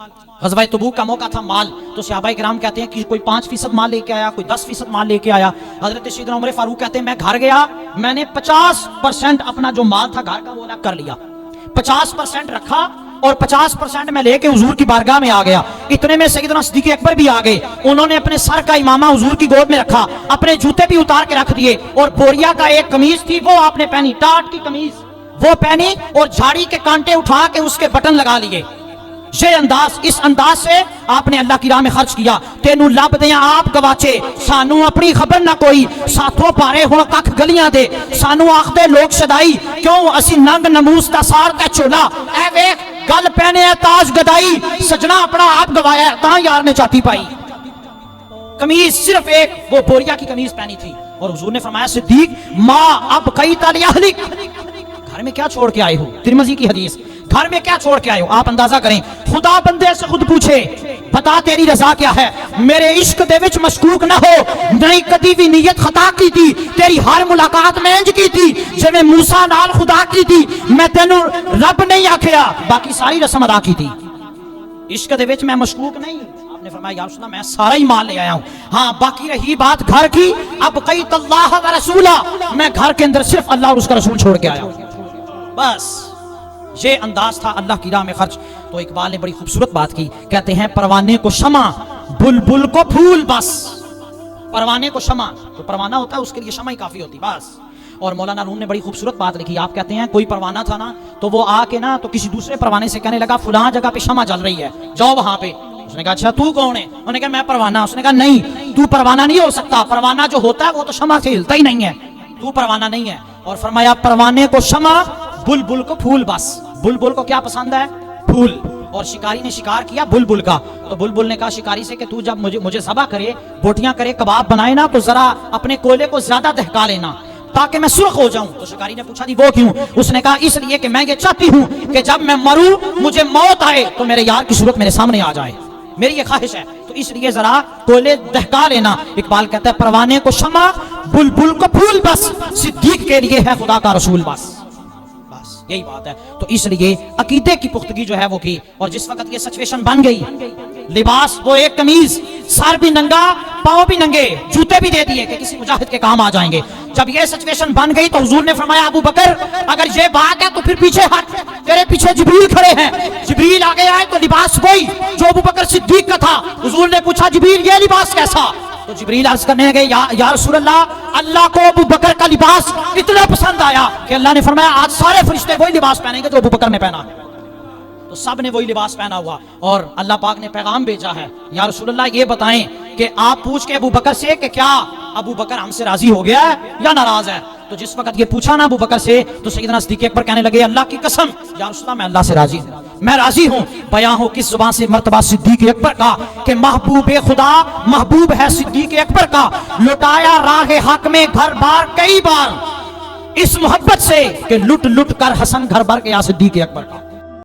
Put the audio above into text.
ग़ज़वा तबूक का मौका था, माल तो सहाबा किराम कहते हैं कि कोई 5% माल लेके आया, कोई 10% माल लेके आया। हज़रत सैयदना उमर फारूक कहते हैं मैं घर गया, मैंने 50% अपना जो माल था घर का वो अलग कर लिया, 50% रखा और 50% मैं लेके हुजूर की बारगाह में आ गया। इतने में सैयदना सिद्दीक़ अकबर भी आ गए, उन्होंने अपने सर का इमामा हुजूर की गोद में रखा, अपने जूते भी उतार के रख दिए और बोरिया का एक कमीज थी वो आपने पहनी, टाट की कमीज वो पहनी और झाड़ी के कांटे उठा के उसके बटन लगा लिए। ये अंदाज, इस अंदाज से आपने अल्लाह की राह में खर्च किया। तेनू लब दे आप गवाचे, सानू अपनी खबर ना कोई, साथों पारे हुण कख गलियां दे, सानू आखदे लोग सदाई, क्यों असी नंग नमूस दा सार दा चोला। ऐ वेख गल पहने है ताज गदाई, सजना अपना आप गवाया तां यार ने चाटी पाई। कमीज सिर्फ एक वो बोरिया की कमीज पहनी थी और हुजूर ने फरमाया सिद्दीक माँ अब कई ताली अहलिक, घर में क्या छोड़ के आए हो? तिरमिज़ी की हदीस, घर में क्या छोड़ के आए हो? आप अंदाजा करें, खुदा बंदे से खुद पूछे बता तेरी रजा क्या है, मेरे इश्क दे विच मशकूक ना हो, नहीं कदी भी नीयत खता की थी, तेरी हर मुलाकात मैं इंज की थी जिवें मूसा नाल खुदा की थी, मैं तेनू रब नहीं आखिया, बाकी सारी रस्म अदा की थी। इश्क दे विच मैं मशकूक नहीं। आपने फरमाया या रसूल अल्लाह मैं सारा ही माल ले आया हूँ, हाँ बाकी रही बात घर की, अब कई तल्लाह व रसूला, मैं घर के अंदर सिर्फ अल्लाह और उसका रसूल छोड़ के आया हूँ। बस ये अंदाज था अल्लाह की राह में खर्च। तो इकबाल ने बड़ी खूबसूरत बात की, कहते हैं परवाने को शमा बुलबुल को फूल बस। परवाने को शमा, तो परवाना होता है उसके लिए शमा ही काफी होती बस। और मौलाना रूम ने बड़ी खूबसूरत बात लिखी, आप कहते हैं कोई परवाना था ना तो वो आके ना तो किसी दूसरे परवाने से कहने लगा फलां जगह पे शमा जल रही है, जाओ वहां पे। उसने कहा अच्छा तू कौन है? उन्होंने कहा मैं परवाना। उसने कहा नहीं तू परवाना नहीं हो सकता, परवाना जो होता है वो तो शमा से हिलता ही नहीं है, तू परवाना नहीं है। और फरमाया परवाने को शमा बुलबुल को फूल बस। बुलबुल को क्या पसंद है? फूल। और शिकारी ने शिकार किया बुलबुल का, तो बुलबुल ने कहा शिकारी से कि तू जब मुझे ज़बा करे, बोटियां करे, कबाब बनाए ना तो जरा अपने कोयले को ज्यादा दहका लेना ताकि मैं सुर्ख हो जाऊं। तो शिकारी ने पूछा जी वो क्यों? उसने कहा इसलिए कि मैं ये चाहती हूं कि जब मैं मरूं मुझे मौत आए तो मेरे यार की सूरत मेरे सामने आ जाए, मेरी ये ख्वाहिश है, तो इसलिए जरा कोयले दहका लेना। इकबाल कहता है परवाने को शमा बुलबुल को फूल बस, सिद्दीक के लिए है खुदा का रसूल बस। यही बात है। तो इसलिए अकीदे की पुख्तगी जो है वो की। और जिस वक्त ये सिचुएशन बन गई, लिबास वो एक कमीज, सर भी नंगा पांव भी नंगे, जूते भी दे दिए कि किसी मुजाहिद के काम आ जाएंगे। जब ये सिचुएशन बन गई तो हुजूर ने फरमाया अबू बकर अगर ये बात है तो फिर पीछे हट, तेरे पीछे जिब्रील खड़े हैं। जिब्रील आगे आए तो लिबास वही जो अबू बकर सिद्दीक का था। हुजूर ने पूछा जिब्रील ये लिबास कैसा? तो जिब्रील अर्ज करने लगे या रसूल अल्लाह, अल्लाह को अबू बकर का लिबास इतना पसंद आया कि अल्लाह ने फरमाया आज सारे फरिश्ते वही लिबास पहनेंगे जो अबू बकर ने पहना। तो सब ने वही लिबास पहना हुआ और अल्लाह पाक ने पैगाम भेजा है या रसूल अल्लाह ये बताएं कि आप पूछ के अबू बकर से कि क्या अबू बकर हमसे राजी हो गया है या नाराज है। तो जिस वक्त ये पूछा ना अबू बकर से तो सैयदना सिद्दीक़ अकबर कहने लगे अल्लाह की कसम या रसूल अल्लाह मैं अल्लाह से राजी हूँ, मैं राजी हूँ। बयां हो किस जुबान से मर्तबा सिद्दीक़ अकबर का कि महबूब खुदा महबूब है सिद्दीक़ अकबर का, लुटाया राह हक में घर बार कई बार इस मोहब्बत से कि लुट लुट कर हसन घर भर गया सिद्दीक़ अकबर का।